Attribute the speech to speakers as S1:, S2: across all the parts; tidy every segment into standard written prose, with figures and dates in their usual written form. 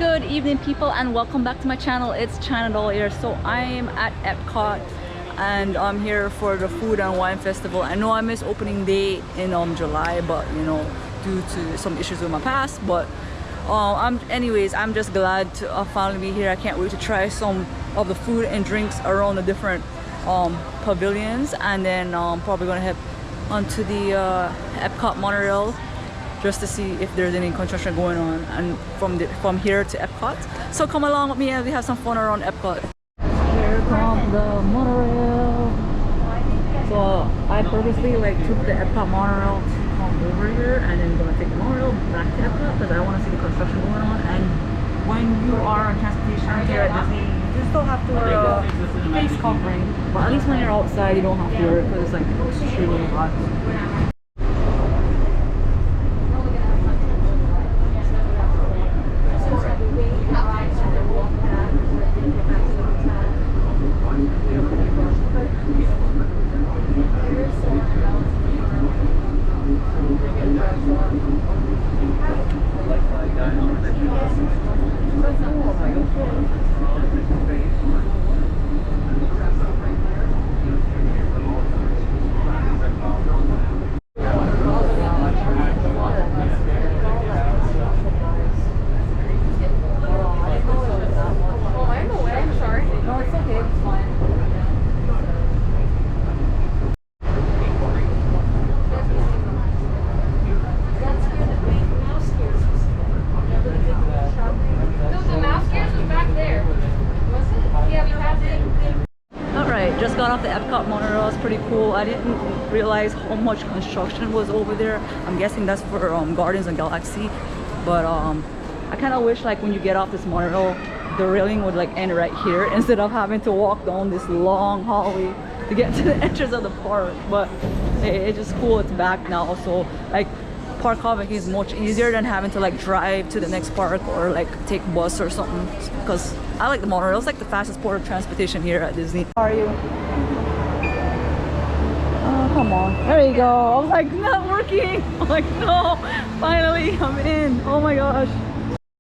S1: Good evening, people, and welcome back to my channel. It's China Doll here. So I am at Epcot and I'm here for the Food and Wine Festival. I know I missed opening day in July, but you know, due to some issues with my pass. But I'm just glad to finally be here. I can't wait to try some of the food and drinks around the different pavilions, and then probably gonna head onto the Epcot monorail just to see if there's any construction going on, and from here to Epcot. So come along with me and we have some fun around Epcot. Here comes the monorail. So I purposely took the Epcot monorail to come over here, and then gonna take the monorail back to Epcot because I want to see the construction going on. And when you are on transportation here at Disney, you still have to wear a face covering, but at least when you're outside you don't have to wear it because it's extremely hot. Just got off the Epcot monorail. It's pretty cool. I didn't realize how much construction was over there. I'm guessing that's for Guardians of the Galaxy. But I kind of wish when you get off this monorail, the railing would end right here instead of having to walk down this long hallway to get to the entrance of the park. But hey, it's just cool. It's back now. So park hopping is much easier than having to drive to the next park or take bus or something, because I like the monorail. It's the fastest port of transportation here at Disney. How are you? Oh, come on. There you go. I was not working. I'm no, finally I'm in. Oh my gosh.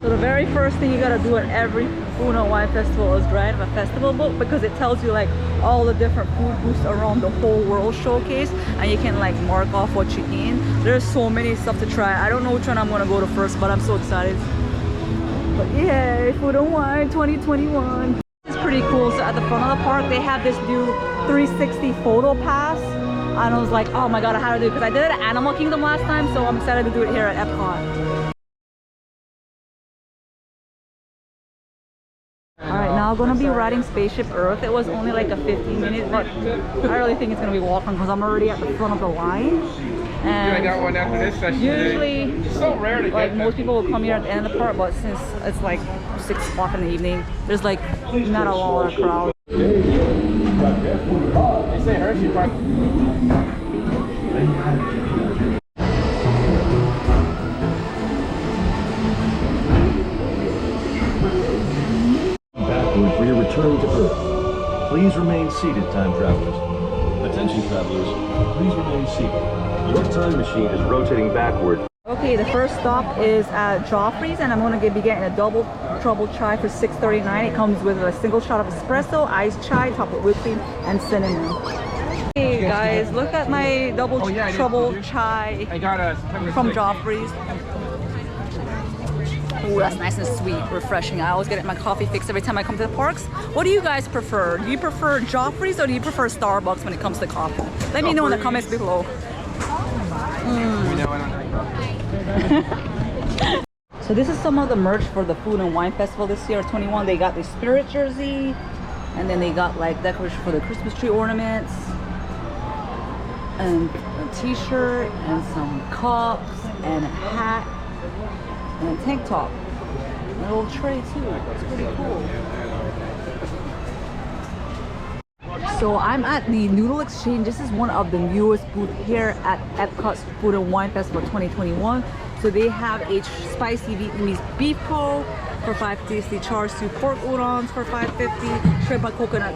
S1: So the very first thing you gotta do at every Food and Wine Festival is drive a festival book, because it tells you all the different food booths around the whole world showcase, and you can mark off what you eat. There's so many stuff to try. I don't know which one I'm gonna go to first, but I'm so excited. But yeah, Food and Wine 2021. It's pretty cool. So at the front of the park, they have this new 360 photo pass, and I was like, oh my god, I had to do it because I did it at Animal Kingdom last time, so I'm excited to do it here at Epcot. Alright, now I'm gonna be riding Spaceship Earth. It was only a 15-minute, but I really think it's gonna be walking because I'm already at the front of the line. And I got one after this session. Usually, it's so rare to get most people will come here at the end of the park, but since it's 6 o'clock in the evening, there's not a lot of crowd.
S2: They say Hershey Park.
S3: For your return to Earth. Please remain seated, time travelers. Attention travelers, please remain seated. Your time machine is rotating backward.
S1: Okay, the first stop is at Joffreys, and I'm going to be getting a double trouble chai for $6.39. It comes with a single shot of espresso, iced chai, topped with whipped cream, and cinnamon. Hey guys, look at my double trouble chai from Joffreys. Ooh, that's nice and sweet, refreshing. I always get my coffee fix every time I come to the parks. What do you guys prefer? Do you prefer Joffrey's or do you prefer Starbucks when it comes to coffee? Let me know in the comments below. So this is some of the merch for the Food and Wine Festival this year, 21. They got the Spirit jersey, and then they got decoration for the Christmas tree ornaments, and a t-shirt, and some cups, and a hat, and a tank top, and a little tray too. It's pretty cool. So I'm at the Noodle Exchange. This is one of the newest booths here at Epcot's Food and Wine Festival 2021. So they have a spicy Vietnamese beef po for $5.50, char siu pork udons for $5.50, shrimp and coconut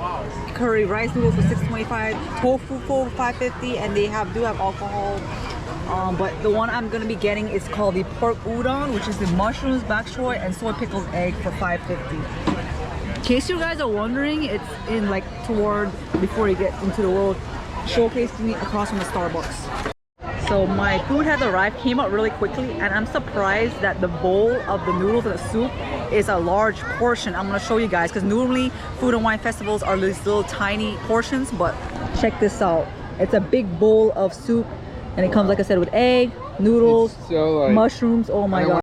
S1: curry rice noodles for $6.25, tofu for $5.50, and they do have alcohol But the one I'm gonna be getting is called the pork udon, which is the mushrooms, bok choy, and soy pickled egg for $5.50. In case you guys are wondering, it's in like toward before you get into the World Showcase thingy across from the Starbucks. So my food has arrived, came out really quickly, and I'm surprised that the bowl of the noodles and the soup is a large portion. I'm gonna show you guys, because normally food and wine festivals are these little tiny portions, but check this out. It's a big bowl of soup, and it comes, like I said, with egg, noodles,
S2: so, like,
S1: mushrooms. Oh my god.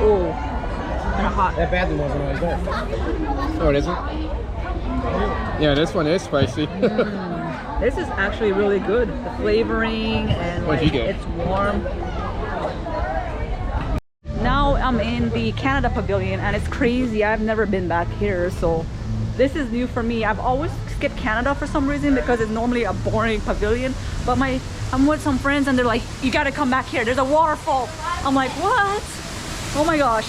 S1: Oh, kind of hot.
S2: That bathroom wasn't always there. Oh, it isn't? Yeah, this one is spicy.
S1: This is actually really good. The flavoring and
S2: What'd you get?
S1: it's warm. Now I'm in the Canada Pavilion and it's crazy. I've never been back here, so this is new for me. I've always skipped Canada for some reason because it's normally a boring pavilion. But I'm with some friends and they're like, you gotta come back here. There's a waterfall. I'm like, what? Oh my gosh.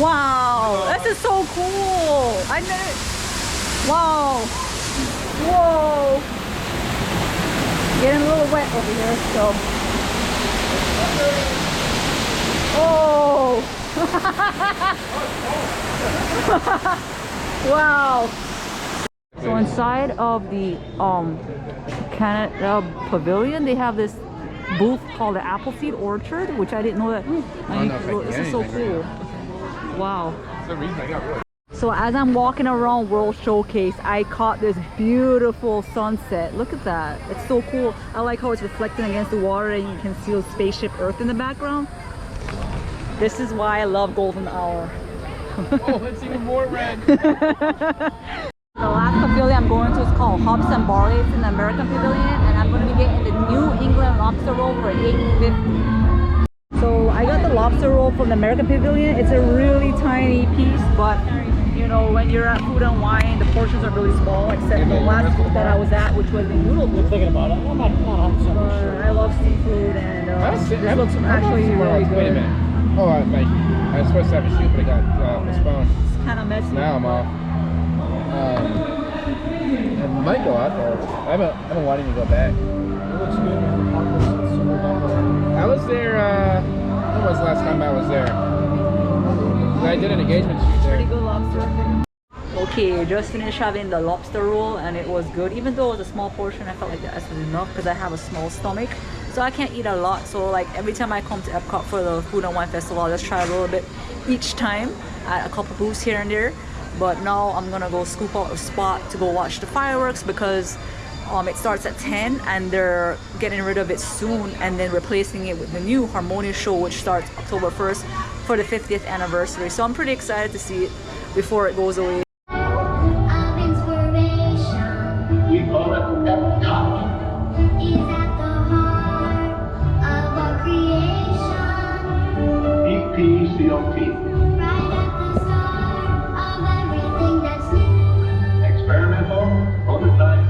S1: Wow, this is so cool. I never. Wow. Whoa. Getting a little wet over here, so. Oh. Wow. So inside of the Canada Pavilion, they have this booth called the Appleseed Orchard, which I didn't know that. This is so cool. Wow. So as I'm walking around World Showcase, I caught this beautiful sunset. Look at that. It's so cool. I like how it's reflecting against the water and you can see the spaceship Earth in the background. This is why I love golden hour.
S2: Oh, it's even more red.
S1: The last pavilion I'm going to is called Hops and Barley. It's in the American Pavilion, and I'm going to be getting the New England lobster roll for $8.50. So I got the lobster roll from the American Pavilion. It's a really tiny piece, but you know, when you're at Food and Wine, the portions are really small, except the last that I was at, which was the noodle booth.
S2: Thinking about it. I'm not 100% sure.
S1: I love seafood, and this looks actually really good.
S2: Wait a minute. Oh, I was supposed to have a shoot, but it got postponed.
S1: It's kind of messy.
S2: Now I'm off. I might go out there. I've been wanting to go back. It looks good. I was there, when was the last time I was there? I did an engagement shoot there.
S1: Pretty good lobster. Okay, just finished having the lobster roll and it was good. Even though it was a small portion, I felt like that was enough because I have a small stomach. So I can't eat a lot. So like every time I come to Epcot for the Food and Wine Festival, I'll just try a little bit each time at a couple booths here and there. But now I'm gonna go scoop out a spot to go watch the fireworks because it starts at 10 and they're getting rid of it soon and then replacing it with the new Harmonious show, which starts October 1st for the 50th anniversary. So I'm pretty excited to see it before it goes away.
S4: We call it Epcot. Is at the heart of our creation. EPCOT. Right at the start of everything that's new. Experimental, prototype.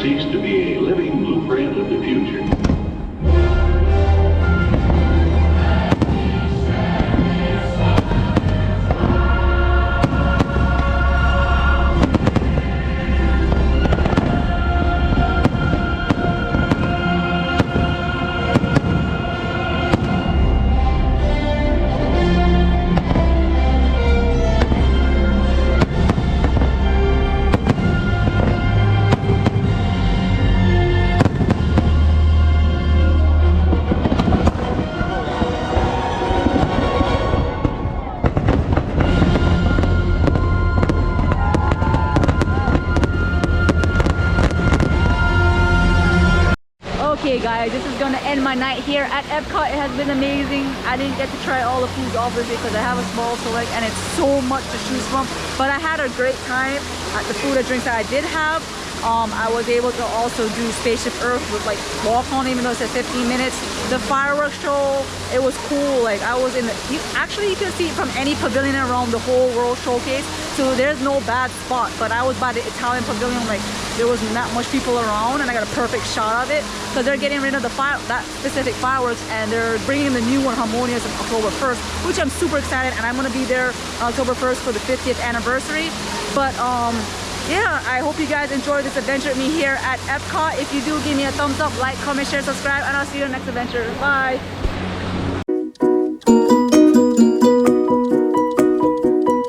S4: seeks to be a living blueprint of the future.
S1: Okay guys, this is gonna end my night here at Epcot. It has been amazing. I didn't get to try all the foods obviously because I have a small select and it's so much to choose from, but I had a great time at the food and drinks that I did have. I was able to also do Spaceship Earth with like walk on, even though it said 15 minutes. The fireworks show, it was cool. Like I was in the, you can see it from any pavilion around the whole World Showcase, so there's no bad spot. But I was by the Italian pavilion, like there was not much people around, and I got a perfect shot of it because they're getting rid of that specific fireworks and they're bringing the new one, Harmonious, on October 1st, which I'm super excited, and I'm gonna be there on October 1st for the 50th anniversary. But yeah, I hope you guys enjoyed this adventure with me here at Epcot. If you do, give me a thumbs up, like, comment, share, subscribe, and I'll see you in the next adventure. Bye.